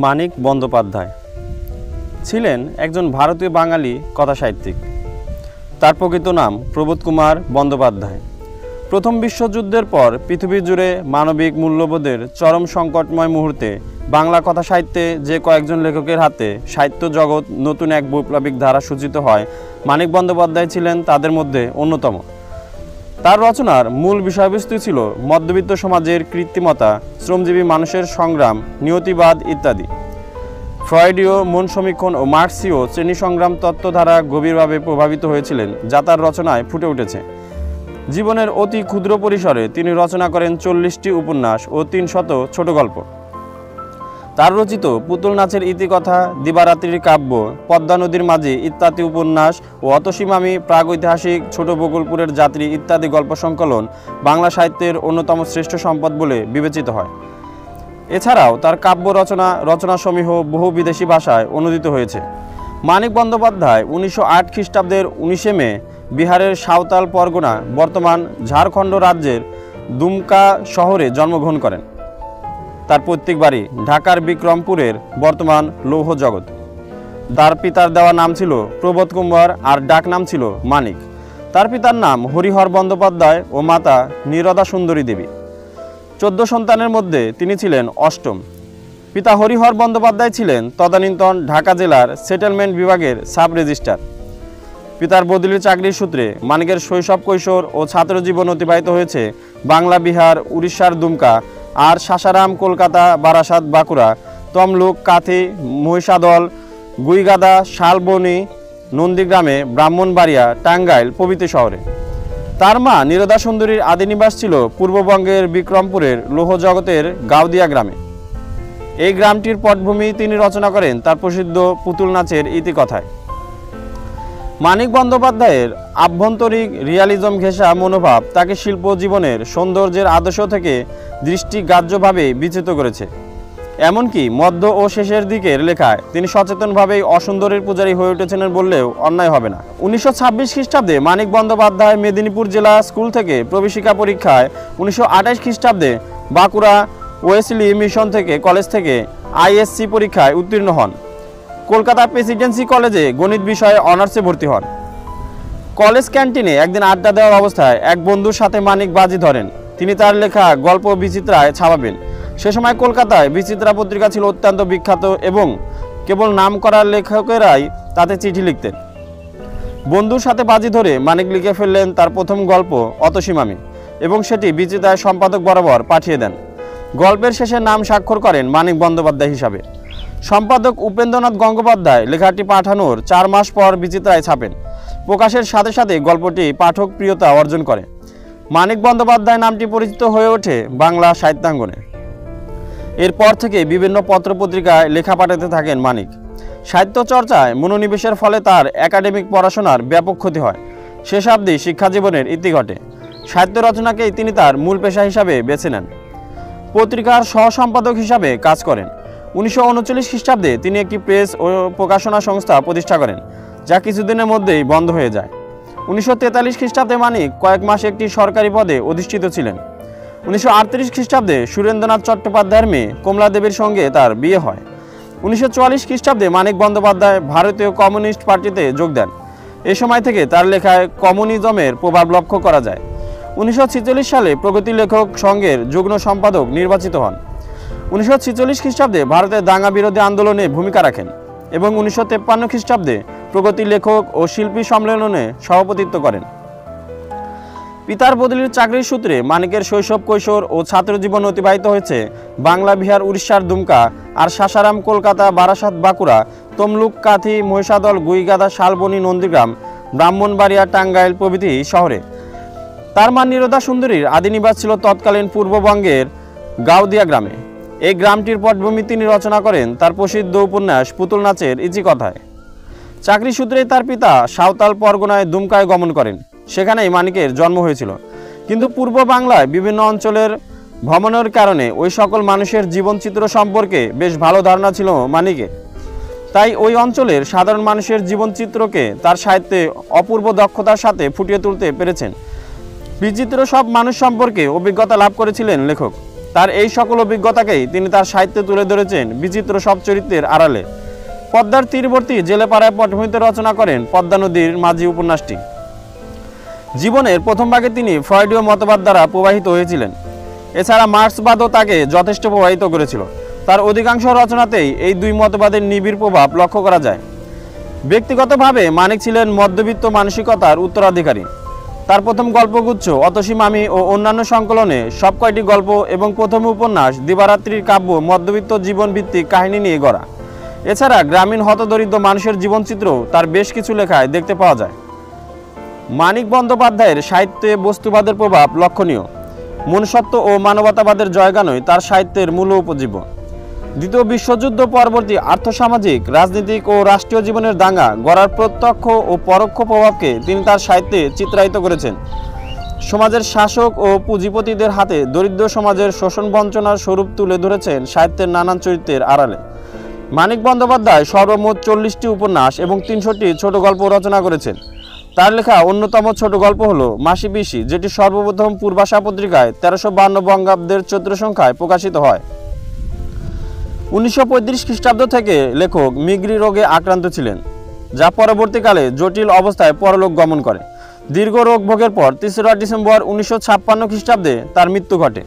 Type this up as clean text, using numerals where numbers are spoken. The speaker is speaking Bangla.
মানিক বন্দ্যোপাধ্যায় ছিলেন একজন ভারতীয় বাঙালি কথাসাহিত্যিক। তার প্রকৃত নাম প্রবোধ কুমার বন্দ্যোপাধ্যায়। প্রথম বিশ্বযুদ্ধের পর পৃথিবী জুড়ে মানবিক মূল্যবোধের চরম সংকটময় মুহূর্তে বাংলা কথা সাহিত্যে যে কয়েকজন লেখকের হাতে সাহিত্য জগৎ নতুন এক বৈপ্লবিক ধারা সূচিত হয়, মানিক বন্দ্যোপাধ্যায় ছিলেন তাদের মধ্যে অন্যতম। তার রচনার মূল বিষয়বস্তু ছিল মধ্যবিত্ত সমাজের কৃত্রিমতা, শ্রমজীবী মানুষের সংগ্রাম, নিয়তিবাদ ইত্যাদি। ফ্রয়েডীয় মন সমীক্ষণ ও মার্ক্সীয় শ্রেণী সংগ্রাম তত্ত্ব দ্বারা গভীরভাবে প্রভাবিত হয়েছিলেন, যা তার রচনায় ফুটে উঠেছে। জীবনের অতি ক্ষুদ্র পরিসরে তিনি রচনা করেন 40টি উপন্যাস ও 300 ছোট গল্প। তার রচিত পুতুল নাচের ইতিকথা, দিবারাত্রির কাব্য, পদ্মা নদীর মাঝি ইত্যাদি উপন্যাস ও অতসীমামি, প্রাগৈতিহাসিক, ছোট বকুলপুরের যাত্রী ইত্যাদি গল্প সংকলন বাংলা সাহিত্যের অন্যতম শ্রেষ্ঠ সম্পদ বলে বিবেচিত হয়। এছাড়াও তার কাব্য রচনাসমূহ বহু বিদেশি ভাষায় অনুদিত হয়েছে। মানিক বন্দ্যোপাধ্যায় 1908 খ্রিস্টাব্দের 19 মে বিহারের সাঁওতাল পরগনা, বর্তমান ঝাড়খণ্ড রাজ্যের দুমকা শহরে জন্মগ্রহণ করেন। তার পৈতৃক বাড়ি ঢাকার বিক্রমপুরের বর্তমান লৌহ জগৎ। তার পিতার দেওয়া নাম ছিল প্রবোধ কুমার আর ডাক নাম ছিল মানিক। তার পিতার নাম হরিহর বন্দ্যোপাধ্যায় ও মাতা নীরদা সুন্দরী দেবী। 14 সন্তানের মধ্যে তিনি ছিলেন অষ্টম। পিতা হরিহর বন্দ্যোপাধ্যায় ছিলেন তদানীন্তন ঢাকা জেলার সেটেলমেন্ট বিভাগের সাব রেজিস্ট্রার। পিতার বদলির চাকরির সূত্রে মানিকের শৈশব, কৈশোর ও ছাত্র জীবন অতিবাহিত হয়েছে বাংলা, বিহার, উড়িষ্যার দুমকা আর সাসারাম, কলকাতা, বারাসাত, বাঁকুড়া, তমলুক, কাথি, মহিষাদল, গুইগাদা, শালবনী, নন্দীগ্রামে, ব্রাহ্মণবাড়িয়া, টাঙ্গাইল প্রভৃতি শহরে। তার মা নীরদা সুন্দরীর আদি নিবাস ছিল পূর্ববঙ্গের বিক্রমপুরের লৌহ জগতের গাউদিয়া গ্রামে। এই গ্রামটির পটভূমি তিনি রচনা করেন তার প্রসিদ্ধ পুতুল নাচের ইতিকথায়। মানিক বন্দ্যোপাধ্যায়ের আভ্যন্তরিক রিয়ালিজম ঘেঁষা মনোভাব তাকে শিল্প জীবনের সৌন্দর্যের আদর্শ থেকে দৃষ্টিগ্রাহ্যভাবে বিচ্যুত করেছে। এমনকি মধ্য ও শেষের দিকের লেখায় তিনি সচেতনভাবেই অসুন্দরের পূজারী হয়ে উঠেছিলেন বললেও অন্যায় হবে না। 1926 খ্রিস্টাব্দে মানিক বন্দ্যোপাধ্যায় মেদিনীপুর জেলা স্কুল থেকে প্রবেশিকা পরীক্ষায়, 1928 খ্রিস্টাব্দে বাঁকুড়া ওয়েসলি মিশন থেকে কলেজ থেকে আইএসসি পরীক্ষায় উত্তীর্ণ হন। কলকাতা প্রেসিডেন্সি কলেজে গণিত বিষয়ে অনার্সে ভর্তি হন। কলেজ ক্যান্টিনে একদিন আড্ডা দেওয়ার অবস্থায় এক বন্ধুর সাথে মানিক বাজি ধরেন তিনি তার লেখা গল্প বিচিত্রায় ছাপাবেন। সে সময় কলকাতায় বিচিত্রা পত্রিকা ছিল অত্যন্ত বিখ্যাত এবং কেবল নাম করা লেখকেরাই তাতে চিঠি লিখতেন। বন্ধুর সাথে বাজি ধরে মানিক লিখে ফেললেন তার প্রথম গল্প অতসীমামি এবং সেটি বিচিত্রায় সম্পাদক বরাবর পাঠিয়ে দেন। গল্পের শেষে নাম স্বাক্ষর করেন মানিক বন্দ্যোপাধ্যায় হিসাবে। সম্পাদক উপেন্দ্রনাথ গঙ্গোপাধ্যায় লেখাটি পাঠানোর 4 মাস পর বিচিত্রায় ছাপেন। প্রকাশের সাথে সাথে গল্পটি পাঠক প্রিয়তা অর্জন করে। মানিক বন্দ্যোপাধ্যায় নামটি পরিচিত হয়ে ওঠে বাংলা সাহিত্যাঙ্গনে। এরপর থেকে বিভিন্ন পত্রপত্রিকায় লেখা পাঠাতে থাকেন মানিক। সাহিত্য চর্চায় মনোনিবেশের ফলে তার একাডেমিক পড়াশোনার ব্যাপক ক্ষতি হয়। শেষাবধি শিক্ষাজীবনের ইতি ঘটে। সাহিত্য রচনাকেই তিনি তার মূল পেশা হিসাবে বেছে নেন। পত্রিকার সহ সম্পাদক হিসাবে কাজ করেন। 1939 খ্রিস্টাব্দে তিনি একটি প্রেস ও প্রকাশনা সংস্থা প্রতিষ্ঠা করেন, যা কিছুদিনের মধ্যেই বন্ধ হয়ে যায়। 1943 খ্রিস্টাব্দে মানিক কয়েক মাস একটি সরকারি পদে অধিষ্ঠিত ছিলেন। 1938 খ্রিস্টাব্দে সুরেন্দ্রনাথ চট্টোপাধ্যায়ের মেয়ে কমলা দেবীর সঙ্গে তার বিয়ে হয়। 1944 খ্রিস্টাব্দে মানিক বন্দ্যোপাধ্যায় ভারতীয় কমিউনিস্ট পার্টিতে যোগ দেন। এ সময় থেকে তার লেখায় কমিউনিজমের প্রভাব লক্ষ্য করা যায়। 1946 সালে প্রগতি লেখক সংঘের যুগ্ম সম্পাদক নির্বাচিত হন। 1946 খ্রিস্টাব্দে ভারতের দাঙ্গা বিরোধী আন্দোলনে ভূমিকা রাখেন এবং 1953 খ্রিস্টাব্দে প্রগতি লেখক ও শিল্পী সম্মেলনে সভাপতিত্ব করেন। পিতার বদলির চাকরির সূত্রে মানিকের শৈশব, কৈশোর ও ছাত্র জীবন অতিবাহিত হয়েছে বাংলা, বিহার, উড়িষ্যার দুমকা আর সাসারাম, কলকাতা, বারাসাত, বাঁকুড়া, তমলুক, কাথি, মহিষাদল, গুইগাদা, শালবনী, নন্দীগ্রাম, ব্রাহ্মণবাড়িয়া, টাঙ্গাইল প্রভৃতি শহরে। তার মা নীরদা সুন্দরীর আদি নিবাস ছিল তৎকালীন পূর্ববঙ্গের গাউদিয়া গ্রামে। এই গ্রামটির পটভূমি তিনি রচনা করেন তার প্রসিদ্ধ উপন্যাস পুতুল নাচের ইতিকথায়। চাকরি সূত্রেই তার পিতা সাঁওতাল পরগনায় দুমকায় গমন করেন। সেখানেই মানিকের জন্ম হয়েছিল। কিন্তু পূর্ব বাংলায় বিভিন্ন অঞ্চলের ভ্রমণের কারণে ওই সকল মানুষের জীবনচিত্র সম্পর্কে বেশ ভালো ধারণা ছিল মানিকের। তাই ওই অঞ্চলের সাধারণ মানুষের জীবনচিত্রকে তার সাহিত্যে অপূর্ব দক্ষতার সাথে ফুটিয়ে তুলতে পেরেছেন। বিচিত্র সব মানুষ সম্পর্কে অভিজ্ঞতা লাভ করেছিলেন লেখক। তার এই সকল অভিজ্ঞতাকেই তিনি তার সাহিত্যে তুলে ধরেছেন বিচিত্র সব চরিত্রের আড়ালে। পদ্মার তীরবর্তী জেলেপাড়ায় পটভূমিতে রচনা করেন পদ্মা নদীর মাঝি উপন্যাসটি। জীবনের প্রথম ভাগে তিনি ফ্রয়েডীয় মতবাদ দ্বারা প্রবাহিত হয়েছিলেন। এছাড়া মার্ক্সবাদও তাকে যথেষ্ট প্রভাবিত করেছিল। তার অধিকাংশ রচনাতেই এই দুই মতবাদের নিবিড় প্রভাব লক্ষ্য করা যায়। ব্যক্তিগতভাবে মানিক ছিলেন মধ্যবিত্ত মানসিকতার উত্তরাধিকারী। তার প্রথম গল্পগুচ্ছ অতসী মামি ও অন্যান্য সংকলনে সব কয়টি গল্প এবং প্রথম উপন্যাস দিবারাত্রির কাব্য মধ্যবিত্ত জীবনভিত্তিক কাহিনী নিয়ে গড়া। এছাড়া গ্রামীণ হতদরিদ্র মানুষের জীবনচিত্রও তার বেশ কিছু লেখায় দেখতে পাওয়া যায়। মানিক বন্দ্যোপাধ্যায়ের সাহিত্যে বস্তুবাদের প্রভাব লক্ষণীয়। মনুষ্যত্ব ও মানবতাবাদের জয়গানই তার সাহিত্যের মূল উপজীব্য। দ্বিতীয় বিশ্বযুদ্ধ পরবর্তী আর্থসামাজিক, রাজনৈতিক ও রাষ্ট্রীয় জীবনের দাঙ্গা গড়ার প্রত্যক্ষ ও পরোক্ষ প্রভাবকে তিনি তার সাহিত্যে চিত্রায়িত করেছেন। সমাজের শাসক ও পুঁজিপতিদের হাতে দরিদ্র সমাজের শোষণ বঞ্চনার স্বরূপ তুলে ধরেছেন সাহিত্যের নানান চরিত্রের আড়ালে। মানিক বন্দ্যোপাধ্যায় সর্বমোট 40টি উপন্যাস এবং 300টি ছোট গল্প রচনা করেছেন। তার লেখা অন্যতম ছোট গল্প হল মাসি পিসি, যেটি সর্বপ্রথম পূর্বাশা পত্রিকায় 1352 বঙ্গাব্দের চৈত্র সংখ্যায় প্রকাশিত হয়। 1935 খ্রিস্টাব্দ থেকে লেখক মিগ্রি রোগে আক্রান্ত ছিলেন, যা পরবর্তীকালে জটিল অবস্থায় পরলোক গমন করে। দীর্ঘ রোগ ভোগের পর 3রা ডিসেম্বর 1956 খ্রিস্টাব্দে তার মৃত্যু ঘটে।